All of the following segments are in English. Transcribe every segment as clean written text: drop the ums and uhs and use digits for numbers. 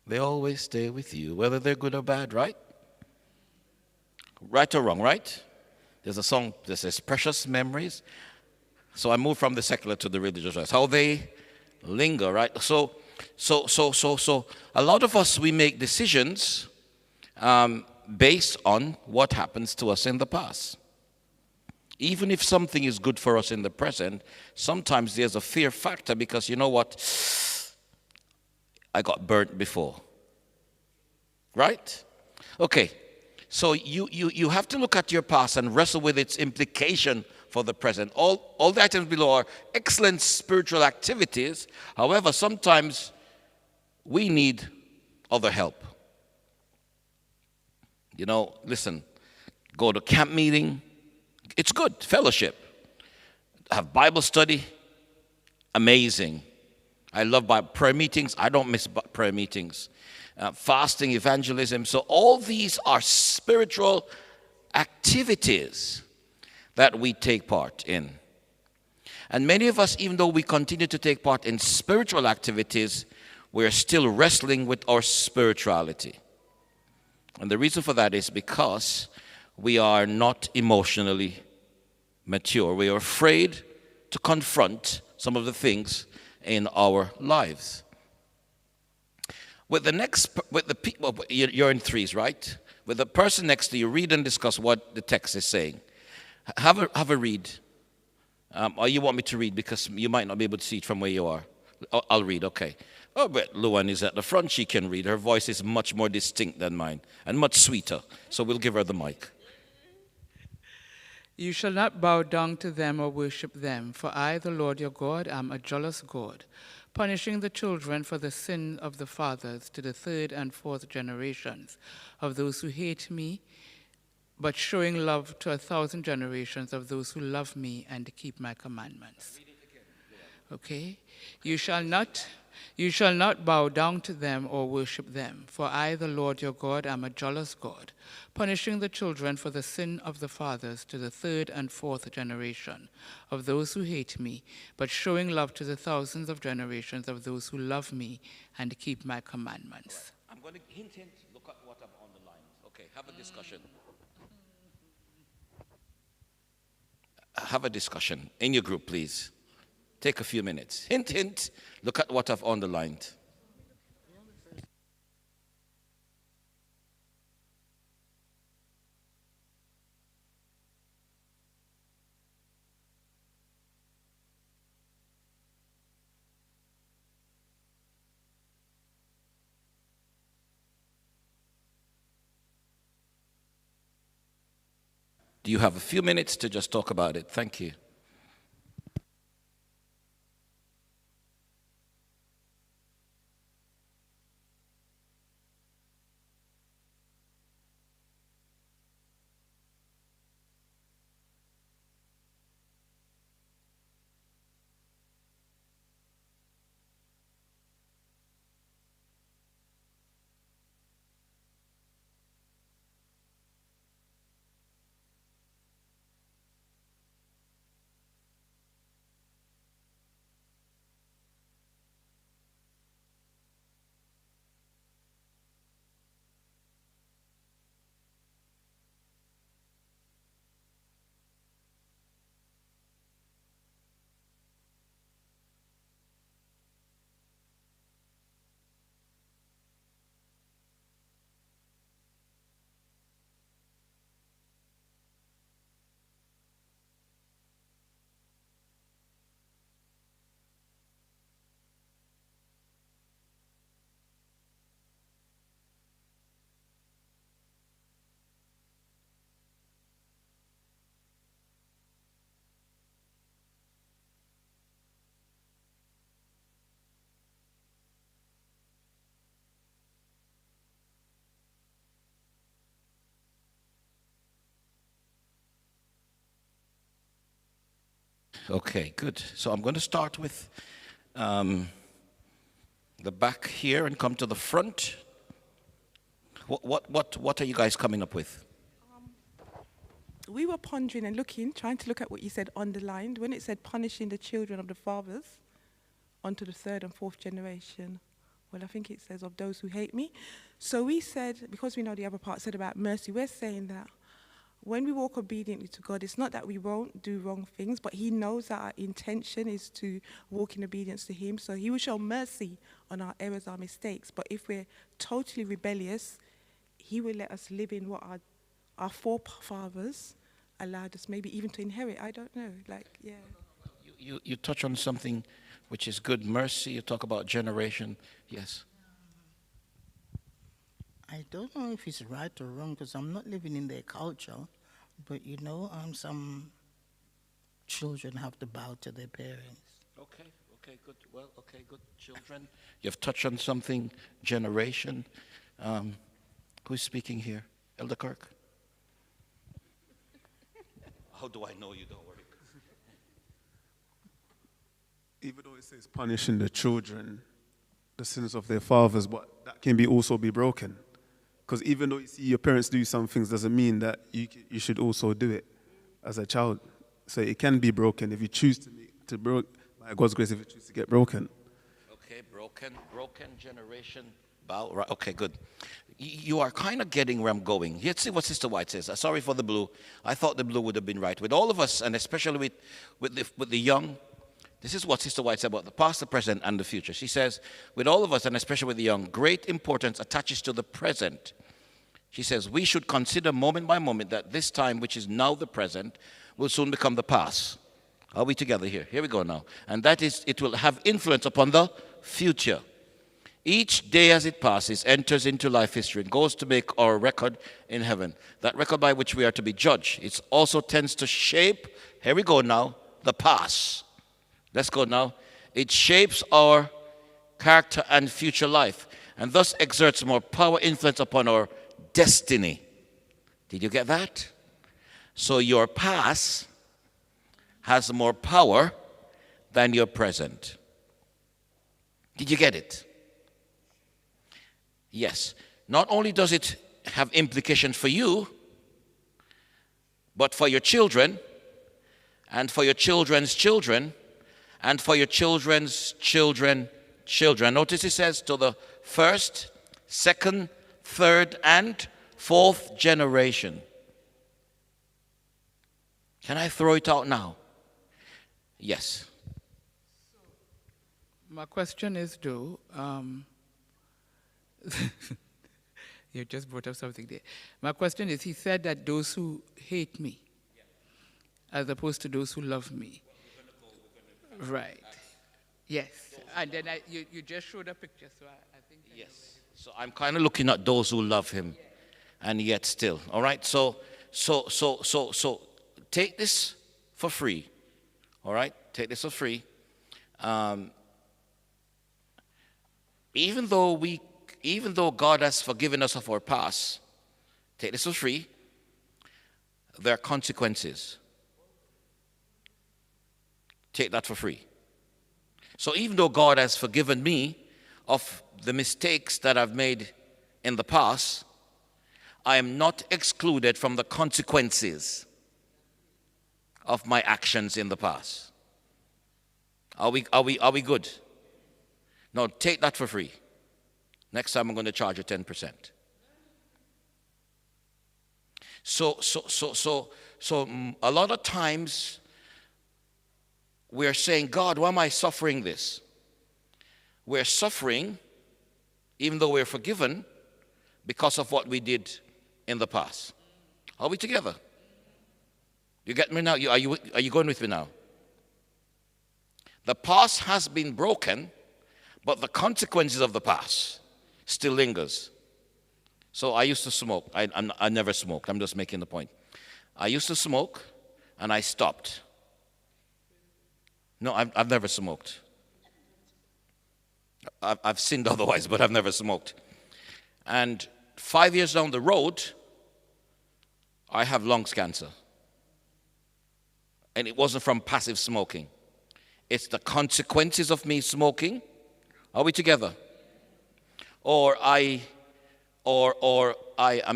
They always stay with you, whether they're good or bad, right? Right or wrong, right? There's a song that says, precious memories. So I moved from the secular to the religious, right? How they linger, right? So a lot of us, we make decisions based on what happens to us in the past. Even if something is good for us in the present, sometimes there's a fear factor because you know what? I got burnt before. Right? Okay. So you have to look at your past and wrestle with its implication for the present. All the items below are excellent spiritual activities. However, sometimes we need other help. You know, listen, go to camp meeting. It's good, fellowship. Have Bible study, amazing. I love prayer meetings. I don't miss prayer meetings. Fasting, evangelism. So all these are spiritual activities that we take part in. And many of us, even though we continue to take part in spiritual activities, we're still wrestling with our spirituality. And the reason for that is because we are not emotionally mature. We are afraid to confront some of the things in our lives. With the people, you're in threes, right? With the person next to you, read and discuss what the text is saying. Have a read. Or you want me to read because you might not be able to see it from where you are. I'll read, okay. Oh, but Luan is at the front. She can read. Her voice is much more distinct than mine and much sweeter. So we'll give her the mic. You shall not bow down to them or worship them, for I, the Lord your God, am a jealous God, punishing the children for the sin of the fathers to the third and fourth generations of those who hate me, but showing love to 1,000 generations of those who love me and keep my commandments. Okay? You shall not bow down to them or worship them, for I, the Lord your God, am a jealous God, punishing the children for the sin of the fathers to the third and fourth generation of those who hate me, but showing love to the thousands of generations of those who love me and keep my commandments. I'm going to hint, look at what I've underlined. Okay, have a discussion. Have a discussion in your group, please. Take a few minutes. Hint, look at what I've underlined. Do you have a few minutes to just talk about it? Thank you. Okay, good. So I'm going to start with the back here and come to the front. What are you guys coming up with? We were pondering and trying to look at what you said underlined when it said punishing the children of the fathers onto the third and fourth generation well, I think it says of those who hate me. So we said, because we know the other part said about mercy, we're saying that when we walk obediently to God, it's not that we won't do wrong things, but he knows that our intention is to walk in obedience to him. So he will show mercy on our errors, our mistakes. But if we're totally rebellious, he will let us live in what our forefathers allowed us maybe even to inherit. I don't know. You touch on something which is good, mercy. You talk about generation. Yes. I don't know if it's right or wrong because I'm not living in their culture, but some children have to bow to their parents. Okay, good. Well, okay, good. Children, you've touched on something, generation. Who's speaking here? Elder Kirk? How do I know you? Don't worry. Even though it says punishing the children, the sins of their fathers, but that can also be broken. Because even though you see your parents do some things, doesn't mean that you should also do it as a child. So it can be broken if you choose to by God's grace, if you choose to get broken. Okay, broken generation. Bow. Right. Okay, good. You are kind of getting where I'm going. Let's see what Sister White says. Sorry for the blue. I thought the blue would have been right. With all of us, and especially with the young, this is what Sister White said about the past, the present, and the future. She says, with all of us, and especially with the young, great importance attaches to the present. She says, we should consider moment by moment that this time, which is now the present, will soon become the past. Are we together here? Here we go now. And that is, it will have influence upon the future. Each day as it passes enters into life history and goes to make our record in heaven. That record by which we are to be judged. It also tends to shape, here we go now, the past. Let's go now. It shapes our character and future life, and thus exerts more power, influence upon our destiny. Did you get that? So your past has more power than your present. Did you get it? Yes. Not only does it have implications for you, but for your children, and for your children's children, and for your children's children. Notice it says to the first, second, third, and fourth generation. Can I throw it out now? Yes. My question is, though, you just brought up something there. My question is, he said that those who hate me, as opposed to those who love me. Right. Yes. And then you just showed a picture, so I think. Yes. So I'm kind of looking at those who love him, and yet still. All right. So take this for free. All right. Take this for free. Even though God has forgiven us of our past, take this for free. There are consequences. Take that for free. So even though God has forgiven me of the mistakes that I've made in the past, I am not excluded from the consequences of my actions in the past. Are we good? No, take that for free. Next time I'm going to charge you 10%. So a lot of times we're saying, God, why am I suffering this? We're suffering, even though we're forgiven, because of what we did in the past. Are we together? You get me now? Are you going with me now? The past has been broken, but the consequences of the past still lingers. So I used to smoke. I never smoked. I'm just making the point. I used to smoke, and I stopped. No, I've never smoked. I've sinned otherwise, but I've never smoked. And 5 years down the road, I have lungs cancer. And it wasn't from passive smoking. It's the consequences of me smoking. Are we together? Or I'm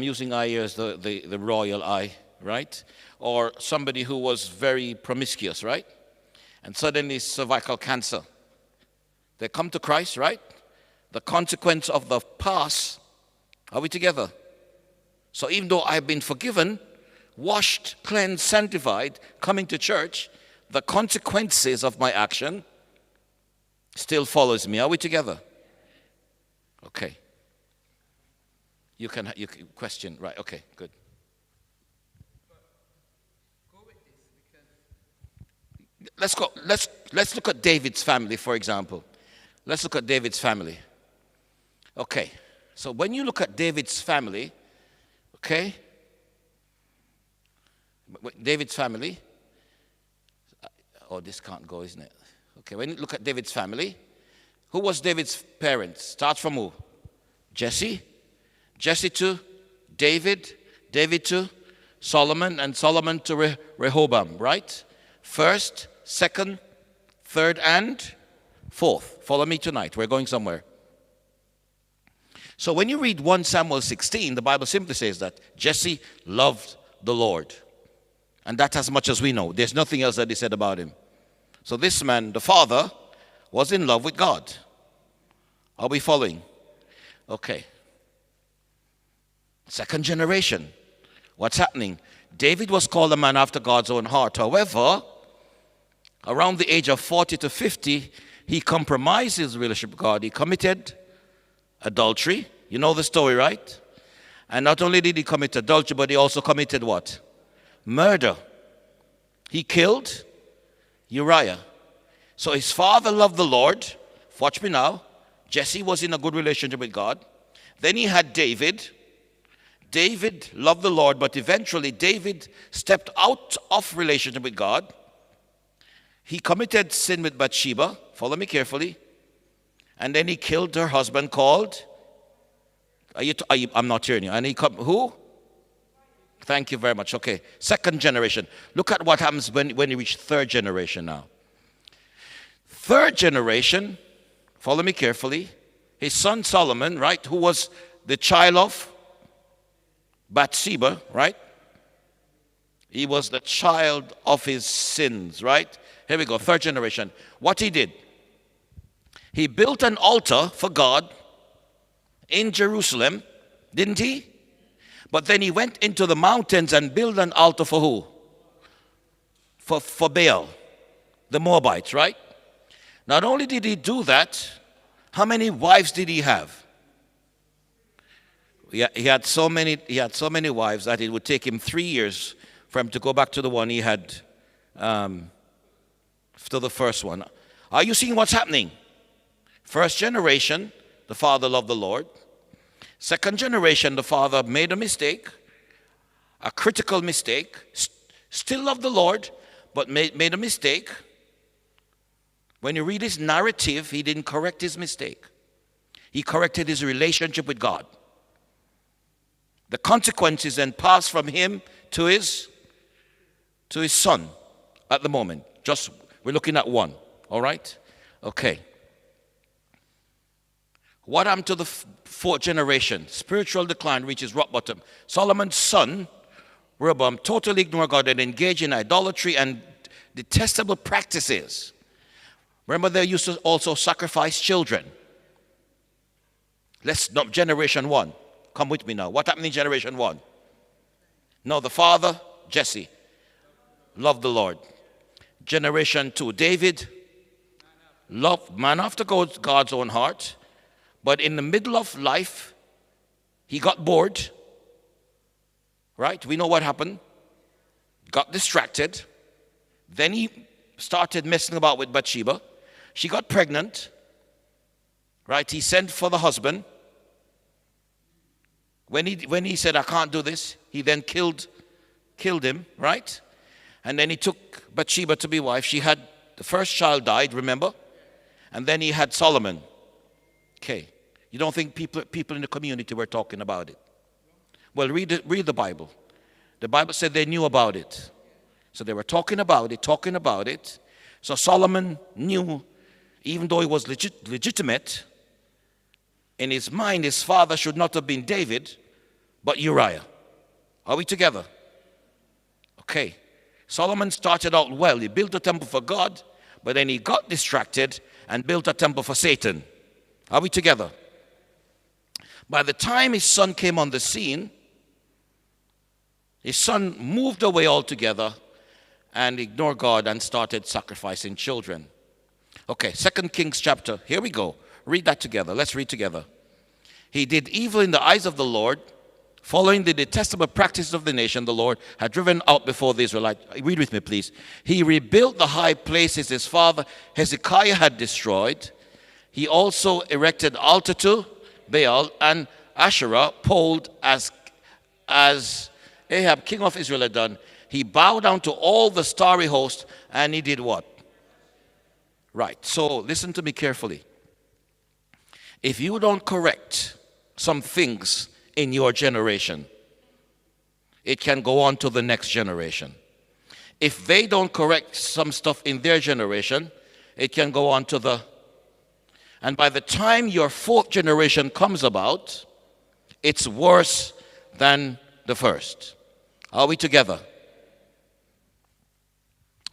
using I as the royal I, right? Or somebody who was very promiscuous, right? And suddenly cervical cancer. They come to Christ, right? the consequence of the past. Are we together? So even though I've been forgiven, washed, cleansed, sanctified, coming to church, the consequences of my action still follows me. Are we together? Okay. You can question. Right, okay, good. Let's go. Let's look at David's family, for example. Let's look at David's family. Okay. So when you look at David's family, okay? David's family. Oh, this can't go, isn't it? Okay, when you look at David's family, who was David's parents? Starts from who? Jesse. Jesse to David. David to Solomon. And Solomon to Rehoboam, right? First, second, third, and fourth. Follow me tonight. We're going somewhere. So when you read 1 Samuel 16, the Bible simply says that Jesse loved the Lord. And that's as much as we know. There's nothing else that they said about him. So this man, the father, was in love with God. Are we following? Okay. Second generation. What's happening? David was called a man after God's own heart. However, around the age of 40 to 50, he compromised his relationship with God. He committed adultery. You know the story, right? And not only did he commit adultery, but he also committed what? Murder. He killed Uriah. So his father loved the Lord. Watch me now. Jesse was in a good relationship with God. Then he had David. David loved the Lord, but eventually David stepped out of relationship with God. He committed sin with Bathsheba. Follow me carefully. And then he killed her husband called, I'm not hearing you. And he who? Thank you very much. Okay. Second generation. Look at what happens when you reach third generation now. Third generation, follow me carefully. His son Solomon, right, who was the child of Bathsheba, right? He was the child of his sins, right? Here we go, third generation. What he did? He built an altar for God in Jerusalem, didn't he? But then he went into the mountains and built an altar for who? For Baal, the Moabites, right? Not only did he do that, how many wives did he have? He had so many wives that it would take him 3 years for him to go back to the one he had, to the first one. Are you seeing what's happening? First generation, the father loved the Lord. Second generation, the father made a mistake, a critical mistake, still loved the Lord, but made a mistake. When you read his narrative, he didn't correct his mistake. He corrected his relationship with God. The consequences then passed from him to his son at the moment. Just, we're looking at one, all right? Okay. What happened to the fourth generation? Spiritual decline reaches rock bottom. Solomon's son, Rehoboam, totally ignored God and engaged in idolatry and detestable practices. Remember, they used to also sacrifice children. Generation one. Come with me now. What happened in generation one? No, the father, Jesse, loved the Lord. Generation two, David, loved man after God's own heart. But in the middle of life, he got bored. Right? We know what happened. Got distracted. Then he started messing about with Bathsheba. She got pregnant. Right? He sent for the husband. When he said, I can't do this, he then killed him, right? And then he took Bathsheba to be wife. She had, the first child died, remember? And then he had Solomon. Okay. You don't think people in the community were talking about it? Well, read the Bible. The Bible said they knew about it. So they were talking about it. So Solomon knew, even though he was legitimate, in his mind, his father should not have been David, but Uriah. Are we together? Okay. Solomon started out well. He built a temple for God, but then he got distracted and built a temple for Satan. Are we together? By the time his son came on the scene, his son moved away altogether and ignored God and started sacrificing children. Okay, 2 Kings chapter. Here we go. Read that together. Let's read together. He did evil in the eyes of the Lord, following the detestable practices of the nation the Lord had driven out before the Israelites. Read with me, please. He rebuilt the high places his father Hezekiah had destroyed. He also erected altar to Baal and Asherah, poled as Ahab, king of Israel, had done. He bowed down to all the starry host, and he did what? Right. So listen to me carefully. If you don't correct some things in your generation, it can go on to the next generation. If they don't correct some stuff in their generation, it can go on to the... And by the time your fourth generation comes about, it's worse than the first. Are we together?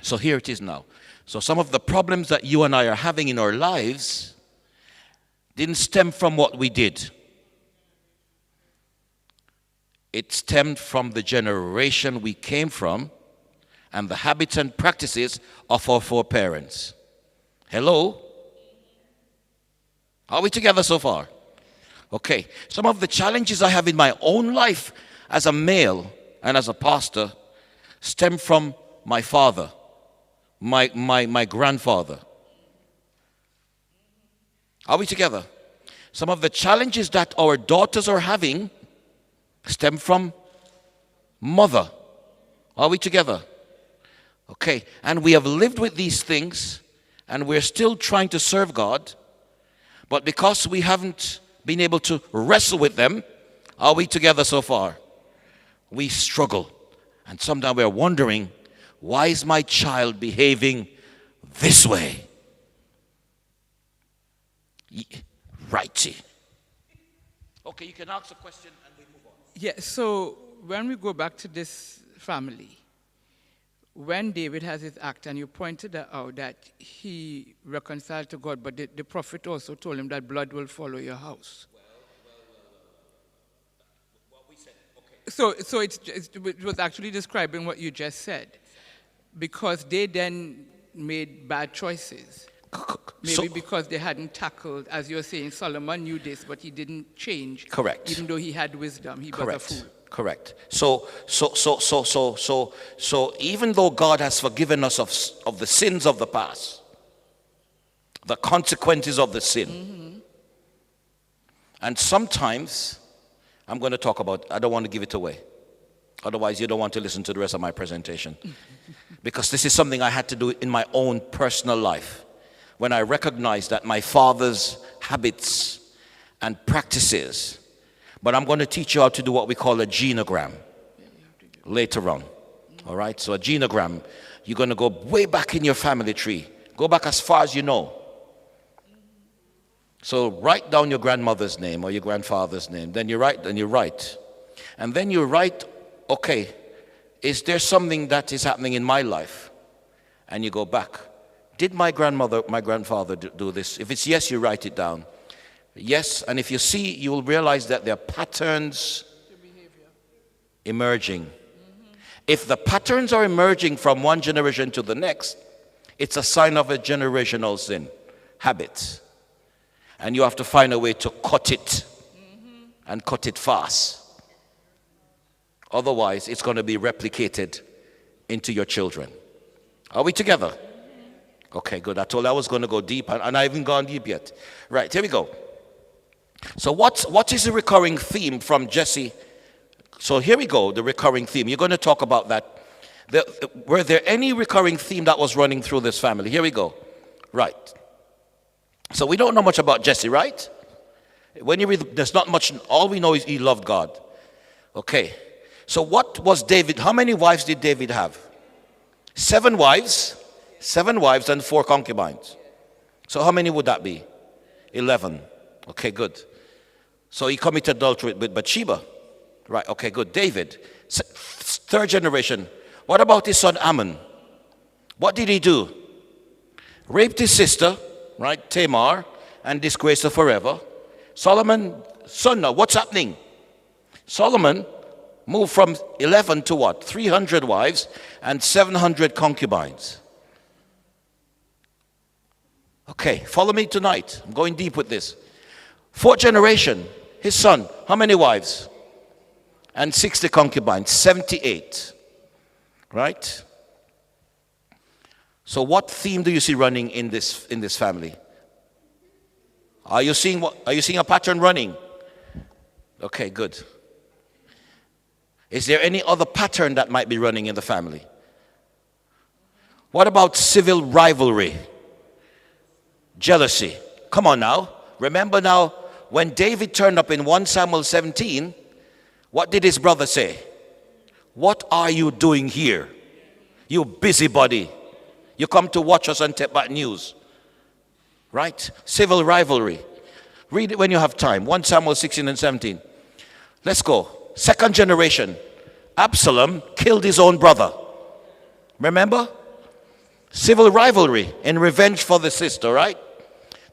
So here it is now. So some of the problems that you and I are having in our lives didn't stem from what we did. It stemmed from the generation we came from and the habits and practices of our foreparents. Hello? Are we together so far? Okay. Some of the challenges I have in my own life as a male and as a pastor stem from my father, my grandfather. Are we together? Some of the challenges that our daughters are having stem from mother. Are we together? Okay. And we have lived with these things and we're still trying to serve God. But because we haven't been able to wrestle with them, are we together so far? We struggle. And sometimes we're wondering, why is my child behaving this way? Righty. Okay, you can ask a question and we move on. Yeah, so when we go back to this family, when David has his act, and you pointed out that he reconciled to God, but the prophet also told him that blood will follow your house. What we said, okay. So it was actually describing what you just said, because they then made bad choices. Maybe because they hadn't tackled, as you're saying, Solomon knew this, but he didn't change. Correct. Even though he had wisdom, he was a fool. Correct. So even though God has forgiven us of the sins of the past, the consequences of the sin, and sometimes, I'm going to talk about, I don't want to give it away. Otherwise, you don't want to listen to the rest of my presentation. Because this is something I had to do in my own personal life. When I recognized that my father's habits and practices, but I'm going to teach you how to do what we call a genogram later on. All right? So a genogram, you're going to go way back in your family tree. Go back as far as you know. So write down your grandmother's name or your grandfather's name. Then you write. And then you write, okay, is there something that is happening in my life? And you go back. Did my grandfather do this? If it's yes, you write it down. Yes, and if you see, you will realize that there are patterns emerging. If the patterns are emerging from one generation to the next, it's a sign of a generational sin, habits. And you have to find a way to cut it and cut it fast. Otherwise, it's going to be replicated into your children. Are we together? Okay, good. I told you I was going to go deep, and I haven't gone deep yet. Right, here we go. So what is the recurring theme from Jesse? So here we go, the recurring theme. You're going to talk about that. Were there any recurring theme that was running through this family? Here we go. Right. So we don't know much about Jesse, right? When you read, there's not much. All we know is he loved God. Okay. So what was David? How many wives did David have? 7 wives. 7 wives and 4 concubines. So how many would that be? 11. Okay, good. So he committed adultery with Bathsheba. Right, okay, good. David, 3rd generation. What about his son Ammon? What did he do? Raped his sister, right, Tamar, and disgraced her forever. Solomon, son, now what's happening? Solomon moved from 11 to what? 300 wives and 700 concubines. Okay, follow me tonight. I'm going deep with this. Fourth generation, his son, how many wives? And 60 concubines, 78. Right? So what theme do you see running in this family? Are you seeing a pattern running? Okay, good. Is there any other pattern that might be running in the family? What about civil rivalry? Jealousy. Come on now. Remember now, when David turned up in 1 Samuel 17, what did his brother say? What are you doing here? You busybody. You come to watch us on take back news. Right? Civil rivalry. Read it when you have time. 1 Samuel 16 and 17. Let's go. Second generation. Absalom killed his own brother. Remember? Civil rivalry in revenge for the sister, right?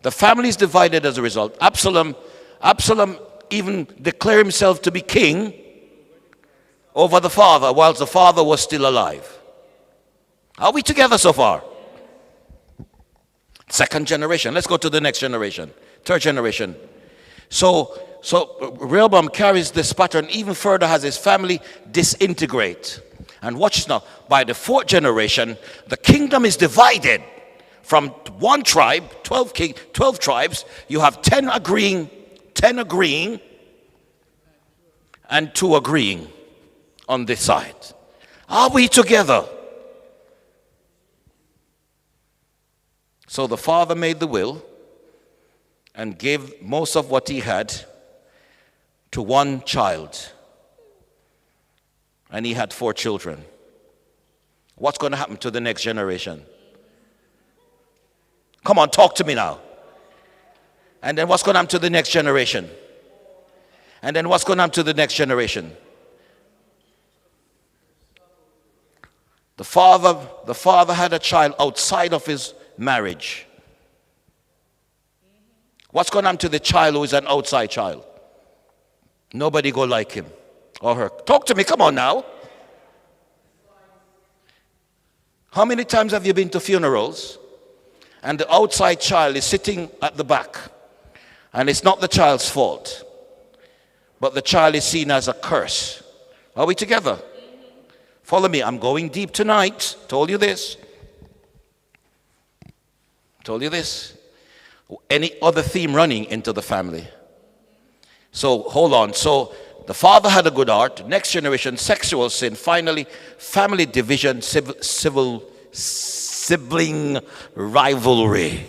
The family is divided as a result. Absalom even declared himself to be king over the father whilst the father was still alive. Are we together so far? Second generation. Let's go to the next generation. Third generation. So Rehoboam carries this pattern even further as his family disintegrate. And watch this now. By the fourth generation, the kingdom is divided from one tribe, 12 tribes. You have 10 agreeing, and 2 agreeing on this side. Are we together? So the father made the will and gave most of what he had to one child. And he had 4 children. What's going to happen to the next generation? Come on, talk to me now. And then what's going to happen to the next generation? And then what's going to happen to the next generation? The father had a child outside of his marriage. What's going to happen to the child who is an outside child? Nobody go like him or her. Talk to me, come on now. How many times have you been to funerals and the outside child is sitting at the back and it's not the child's fault, but the child is seen as a curse? Are we together? Follow me. I'm going deep tonight. Told you this. Any other theme running into the family? So hold on. So the father had a good heart. Next generation, sexual sin. Finally, family division, sibling rivalry.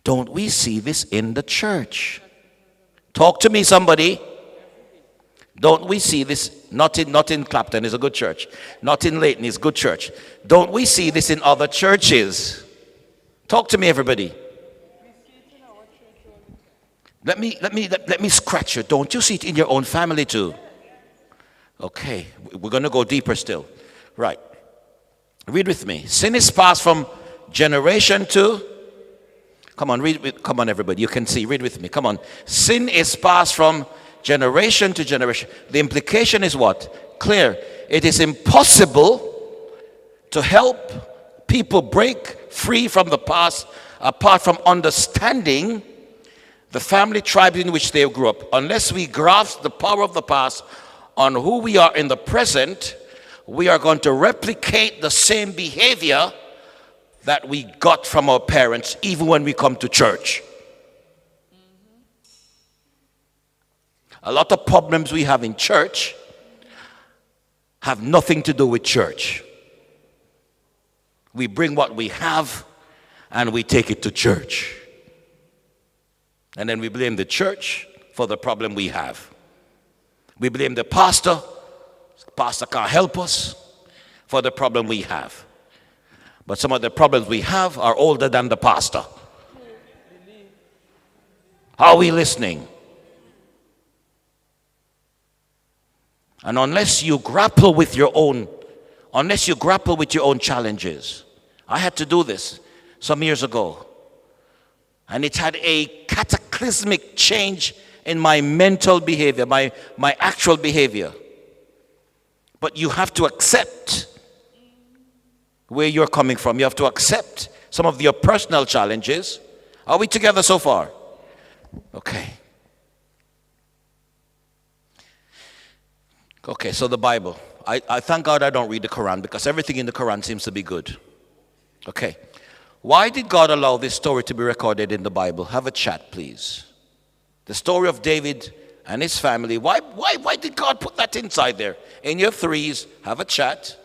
Don't we see this in the church? Talk to me, somebody. Don't we see this? Not in Clapton, it's a good church. Not in Leighton, it's a good church. Don't we see this in other churches? Talk to me, everybody. Let me scratch you. Don't you see it in your own family too? Okay, we're going to go deeper still. Right. Read with me. Sin is passed from generation to... Come on, everybody. You can see. Read with me. Come on. Sin is passed from generation to generation. The implication is what? Clear. It is impossible to help people break free from the past apart from understanding the family tribe in which they grew up. Unless we grasp the power of the past on who we are in the present, we are going to replicate the same behavior that we got from our parents even when we come to church. A lot of problems we have in church have nothing to do with church. We bring what we have and we take it to church. And then we blame the church for the problem we have. We blame the pastor. The pastor can't help us for the problem we have. But some of the problems we have are older than the pastor. Are we listening? And unless you grapple with your own challenges, I had to do this. some years ago. And it had a cataclysmic change in my mental behavior, my actual behavior. But you have to accept where you're coming from. You have to accept some of your personal challenges. Are we together so far? Okay. Okay, so the Bible. I thank God I don't read the Quran because everything in the Quran seems to be good. Okay. Why did God allow this story to be recorded in the Bible? Have a chat, please. The story of David and his family. Why did God put that inside there? In your threes, have a chat.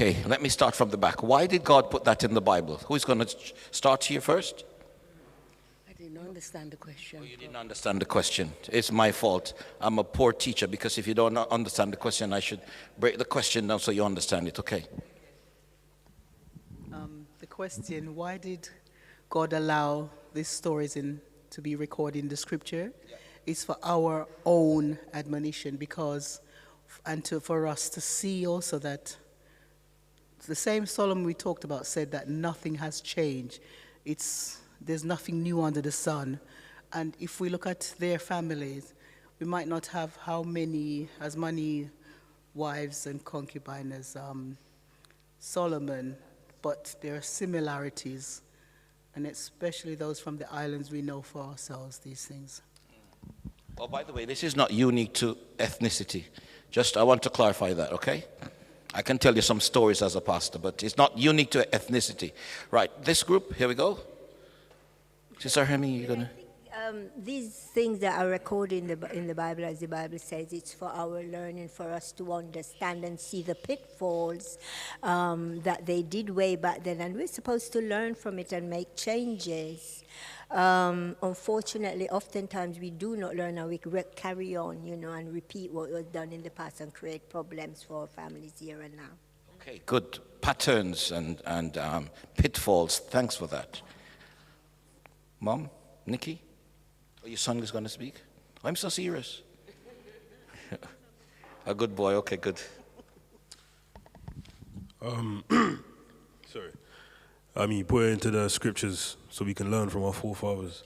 Okay, let me start from the back. Why did God put that in the Bible? Who's going to start here first? I didn't understand the question. Oh, you didn't understand the question. It's my fault. I'm a poor teacher because if you don't understand the question, I should break the question down so you understand it. Okay. The question, why did God allow these stories to be recorded in the scripture? Yeah. It's for our own admonition for us to see also that the same Solomon we talked about said that nothing has changed. There's nothing new under the sun. And if we look at their families, we might not have as many wives and concubines as Solomon, but there are similarities, and especially those from the islands, we know for ourselves these things. Well, by the way, this is not unique to ethnicity. I want to clarify that, okay? I can tell you some stories as a pastor, but it's not unique to ethnicity. Right, this group, here we go. Sister Hemi, you're going to... These things that are recorded in the Bible, as the Bible says, it's for our learning, for us to understand and see the pitfalls that they did way back then. And we're supposed to learn from it and make changes. Unfortunately, oftentimes we do not learn and we carry on, and repeat what was done in the past and create problems for our families here and now. Okay, good. Patterns and pitfalls. Thanks for that. Mom, Nikki? Your son is going to speak? I'm so serious. A good boy. Okay, good. Sorry. You put it into the scriptures so we can learn from our forefathers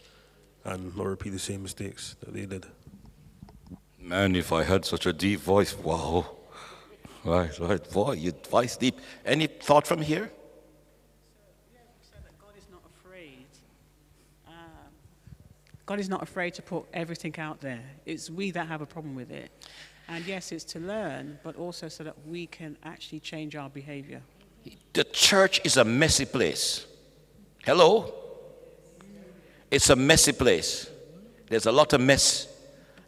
and not repeat the same mistakes that they did. Man, if I had such a deep voice, wow. Right. Boy, your voice deep. Any thought from here? God is not afraid to put everything out there. It's we that have a problem with it. And yes, it's to learn, but also so that we can actually change our behavior. The church is a messy place. Hello? It's a messy place. There's a lot of mess.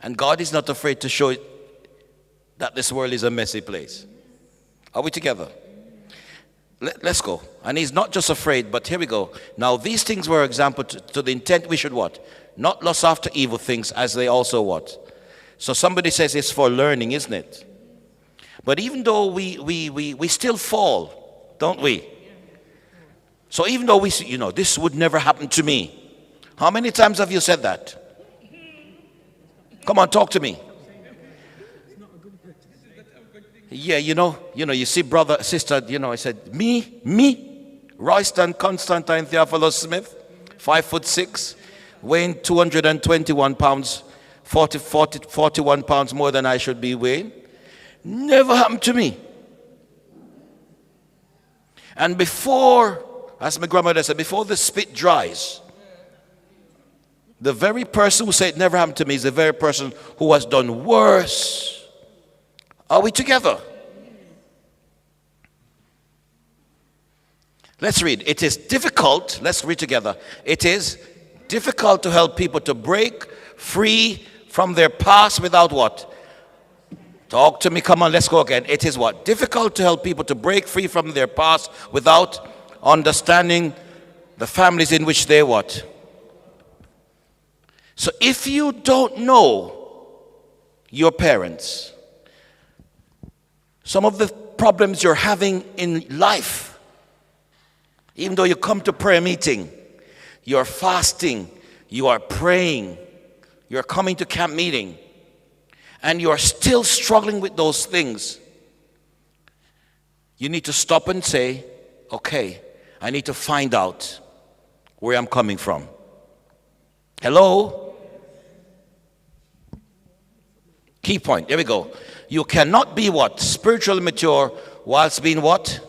And God is not afraid to show it that this world is a messy place. Are we together? Let's go. And he's not just afraid, but here we go. Now, these things were example to the intent we should what? Not lust after evil things, as they also what? So somebody says it's for learning, isn't it? But even though we still fall, don't we? So even though this would never happen to me. How many times have you said that? Come on, talk to me. Yeah, you see brother, sister, I said, me, Royston Constantine Theophilus Smith, 5'6", weighing 221 pounds, 41 pounds more than I should be weighing. Never happened to me. And before, as my grandmother said, before the spit dries, the very person who said it never happened to me is the very person who has done worse. Are we together? Let's read. It is difficult, let's read together. It is difficult to help people to break free from their past without what? Talk to me, come on, let's go again. It is what? Difficult to help people to break free from their past without understanding the families in which they what? So if you don't know your parents, some of the problems you're having in life, even though you come to prayer meeting, you're fasting, you are praying, you're coming to camp meeting, and you're still struggling with those things, you need to stop and say, okay, I need to find out where I'm coming from. Hello? Key point, here we go. You cannot be what? Spiritually mature whilst being what?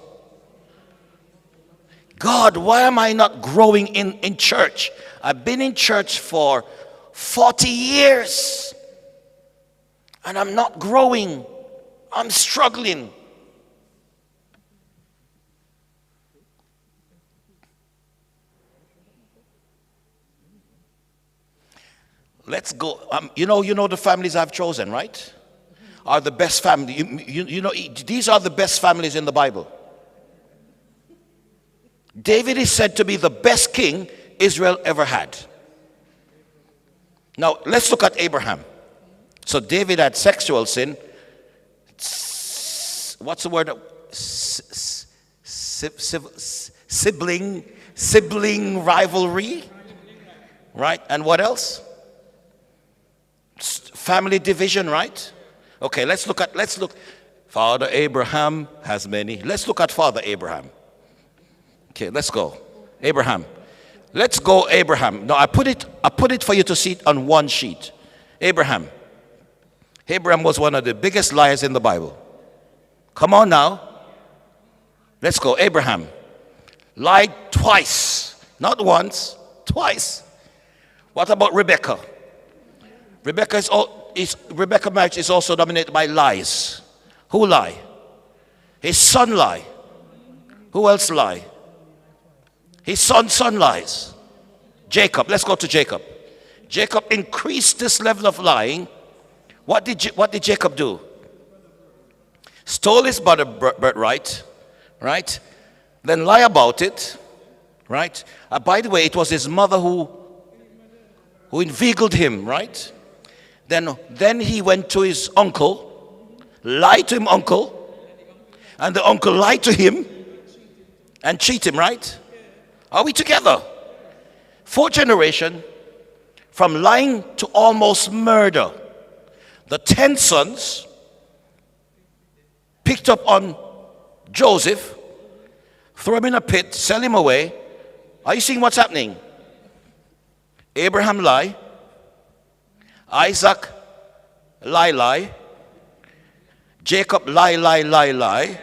God, why am I not growing in church? I've been in church for 40 years and I'm not growing. I'm struggling. Let's go. You know the families I've chosen, right? Are the best family. You know, these are the best families in the Bible. David is said to be the best king Israel ever had. Now, let's look at Abraham. So David had sexual sin. What's the word? Sibling rivalry. Right? And what else? Family division, right? Okay, let's look. Father Abraham has many. Let's look at Father Abraham. Okay, let's go. Abraham. Let's go, Abraham. Now I put it for you to see it on one sheet. Abraham. Abraham was one of the biggest liars in the Bible. Come on now. Let's go. Abraham lied twice. Not once, twice. What about Rebecca? Rebecca's marriage is also dominated by lies. Who lie? His son lie. Who else lie? His son lies. Jacob. Let's go to Jacob. Jacob increased this level of lying. What did Jacob do? Stole his birthright, right? Then lie about it, right? By the way, it was his mother who inveigled him, right? Then he went to his uncle, lied to him, uncle, and the uncle lied to him and cheated him, right? Are we together? Fourth generation, from lying to almost murder. The 10 sons picked up on Joseph, threw him in a pit, sell him away. Are you seeing what's happening? Abraham lie, Isaac lie, Jacob lie,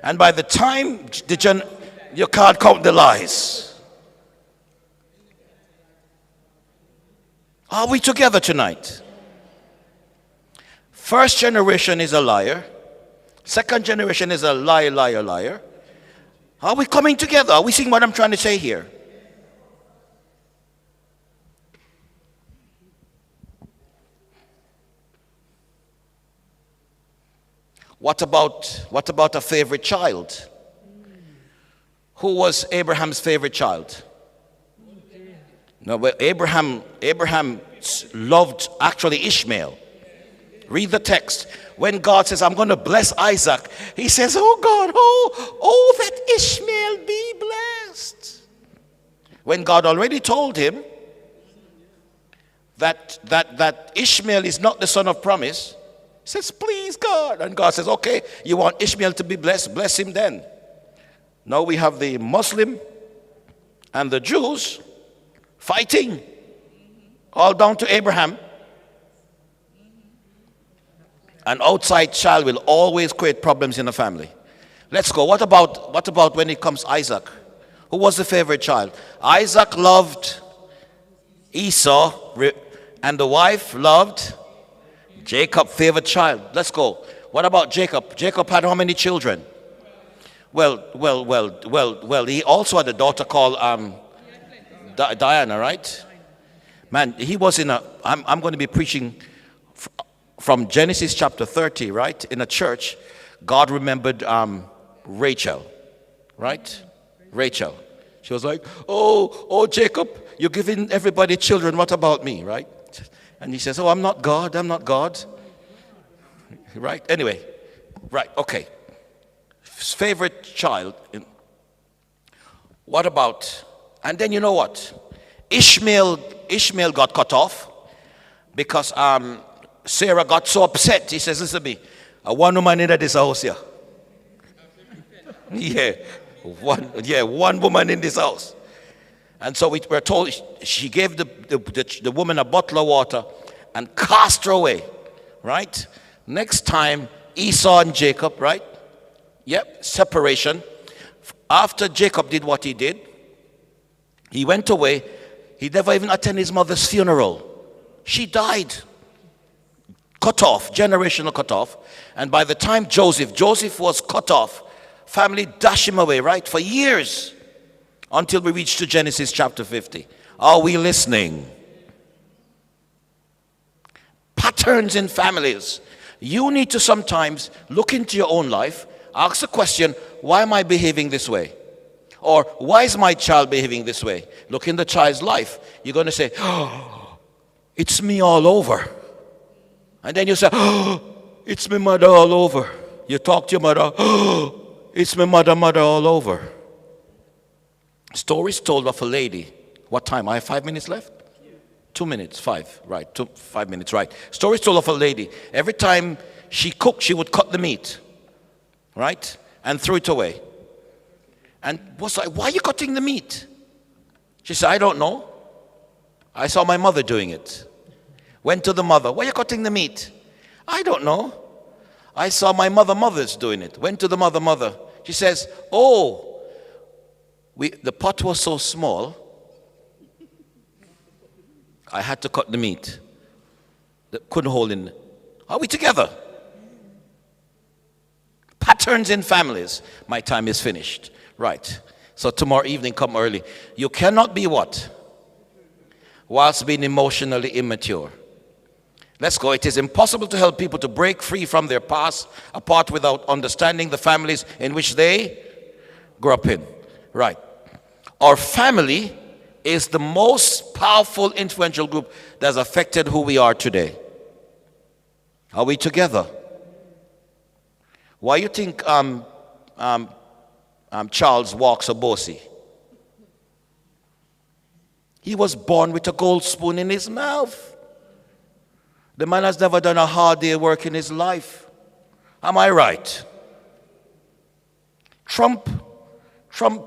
and by the time you can't count the lies. Are we together tonight? First generation is a liar. Second generation is a liar. Are we coming together? Are we seeing what I'm trying to say here? What about a favorite child? Who was Abraham's favorite child? No, well, Abraham loved actually Ishmael. Read the text. When God says, I'm going to bless Isaac, he says, oh God, oh, that Ishmael be blessed. When God already told him that Ishmael is not the son of promise, he says, please God. And God says, okay, you want Ishmael to be blessed? Bless him then. Now we have the Muslim and the Jews fighting, all down to Abraham. An outside child will always create problems in a family. Let's go. What about when it comes Isaac? Who was the favorite child? Isaac loved Esau, and the wife loved Jacob, favorite child. Let's go. What about Jacob? Jacob had how many children? Well. He also had a daughter called Diana, right? Man, he was in a. I'm going to be preaching from Genesis chapter 30, right? In a church, God remembered Rachel, right? Rachel. She was like, oh, Jacob, you're giving everybody children. What about me, right? And he says, oh, I'm not God. I'm not God. Right? Anyway, right, okay. Favorite child. What about, and then you know what? Ishmael got cut off because Sarah got so upset. He says, listen to me, one woman in this house here. One woman in this house. And so we're told she gave the woman a bottle of water and cast her away, right? Next time, Esau and Jacob, right? Yep, separation. After Jacob did what he did, he went away. He never even attended his mother's funeral. She died. Cut off, generational cut off. And by the time Joseph was cut off, family dashed him away, right? For years. Until we reach to Genesis chapter 50. Are we listening? Patterns in families. You need to sometimes look into your own life, ask the question, why am I behaving this way? Or why is my child behaving this way? Look in the child's life. You're going to say, oh, it's me all over. And then you say, oh, it's my mother all over. You talk to your mother, oh, it's my mother all over. Stories told of a lady. What time? I have 5 minutes left? 2 minutes, 5, right, 5 minutes, right. Stories told of a lady. Every time she cooked, she would cut the meat, right, and throw it away. And was like, why are you cutting the meat? She said, I don't know. I saw my mother doing it. Went to the mother, why are you cutting the meat? I don't know. I saw my mother's doing it. Went to the mother. She says, oh, the pot was so small, I had to cut the meat. That couldn't hold in. Are we together? Patterns in families. My time is finished. Right. So tomorrow evening, come early. You cannot be what? Whilst being emotionally immature. Let's go. It is impossible to help people to break free from their past apart without understanding the families in which they grew up in. Right. Our family is the most powerful, influential group that has affected who we are today. Are we together? Why you think Charles walks a bossy? He was born with a gold spoon in his mouth. The man has never done a hard day work in his life. Am I right? Trump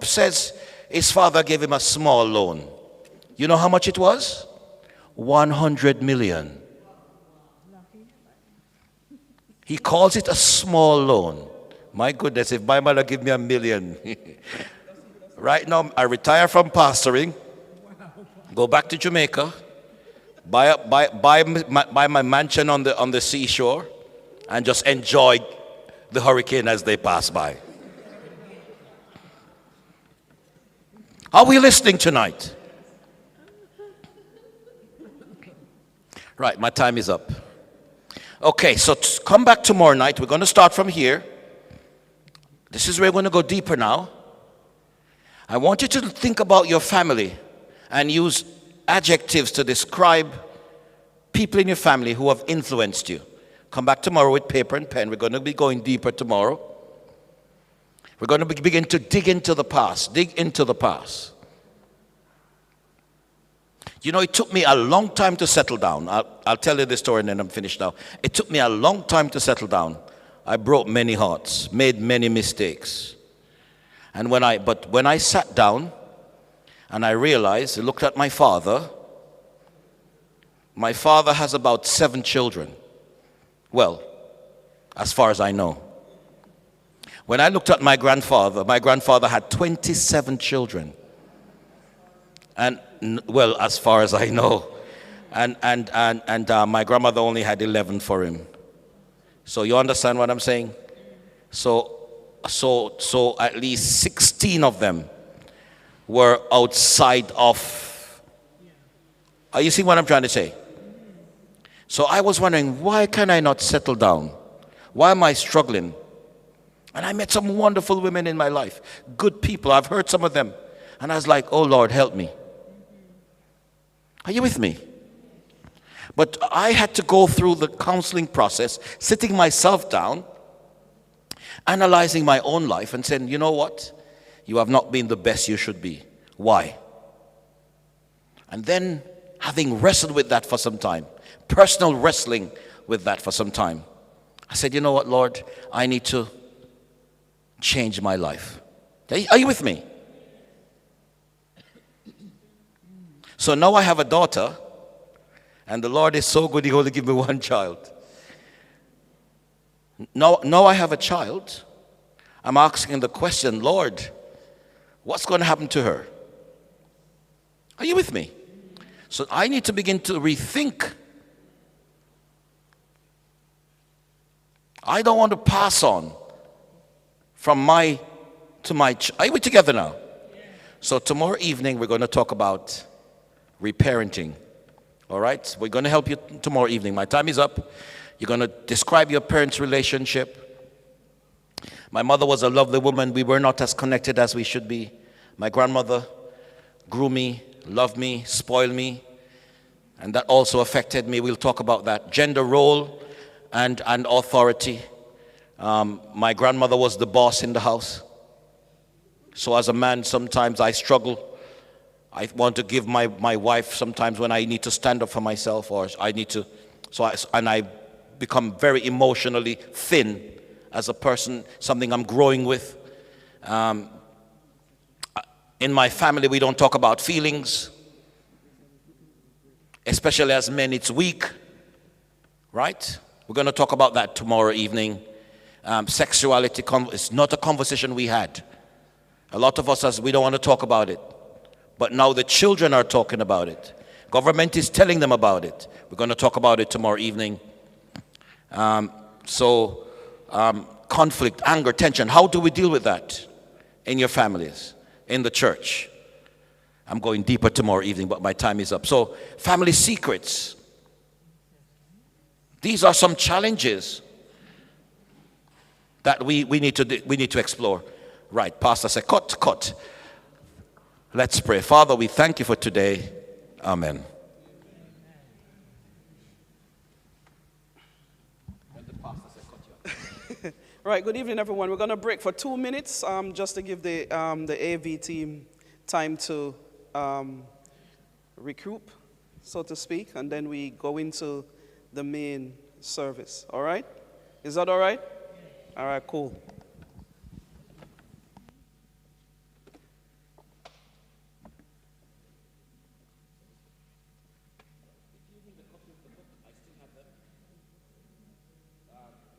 says his father gave him a small loan. You know how much it was? 100 million. He calls it a small loan. My goodness, if my mother give me $1 million. Right now, I retire from pastoring, go back to Jamaica, buy my mansion on the seashore, and just enjoy the hurricane as they pass by. Are we listening tonight? Right, my time is up. Okay, so come back tomorrow night. We're going to start from here. This is where we're going to go deeper now. I want you to think about your family and use adjectives to describe people in your family who have influenced you. Come back tomorrow with paper and pen. We're going to be going deeper tomorrow. We're going to begin to dig into the past. You know, it took me a long time to settle down. I'll tell you this story and then I'm finished now. It took me a long time to settle down. I broke many hearts, made many mistakes. And when I sat down and I realized, I looked at my father has about 7 children. Well, as far as I know. When I looked at my grandfather had 27 children. And, well, as far as I know. And my grandmother only had 11 for him. So you understand what I'm saying? So at least 16 of them were outside of. Are you seeing what I'm trying to say? So I was wondering, why can I not settle down? Why am I struggling? And I met some wonderful women in my life, good people. I've heard some of them. And I was like, oh Lord, help me. Are you with me? But I had to go through the counseling process, sitting myself down, analyzing my own life and saying, you know what? You have not been the best you should be. Why? And then having wrestled with that for some time, personal wrestling with that for some time, I said, you know what, Lord? I need to change my life. Are you with me? So now I have a daughter, and the Lord is so good, He only give me one child. Now I have a child. I'm asking the question, Lord, what's going to happen to her? Are you with me? So I need to begin to rethink. I don't want to pass on from my to my. Are we together now? So tomorrow evening we're going to talk about reparenting. All right? We're going to help you tomorrow evening. My time is up. You're going to describe your parents' relationship. My mother was a lovely woman. We were not as connected as we should be. My grandmother grew me, loved me, spoiled me, and that also affected me. We'll talk about that. Gender role and authority. My grandmother was the boss in the house. So as a man, sometimes I struggle. I want to give my wife sometimes when I need to stand up for myself, or I need to, I become very emotionally thin as a person, something I'm growing with. In my family, we don't talk about feelings, especially as men, it's weak, right? We're going to talk about that tomorrow evening. Sexuality is not a conversation we had. A lot of us, we don't want to talk about it. But now the children are talking about it. Government is telling them about it. We're going to talk about it tomorrow evening. Conflict, anger, tension. How do we deal with that in your families, in the church? I'm going deeper tomorrow evening, but my time is up. So, family secrets. These are some challenges that we need to explore. Right, Pastor said, cut. Let's pray. Father, we thank you for today. Amen. Right, good evening, everyone. We're going to break for 2 minutes just to give the AV team time to recoup, so to speak, and then we go into the main service. All right? Is that all right? All right, cool.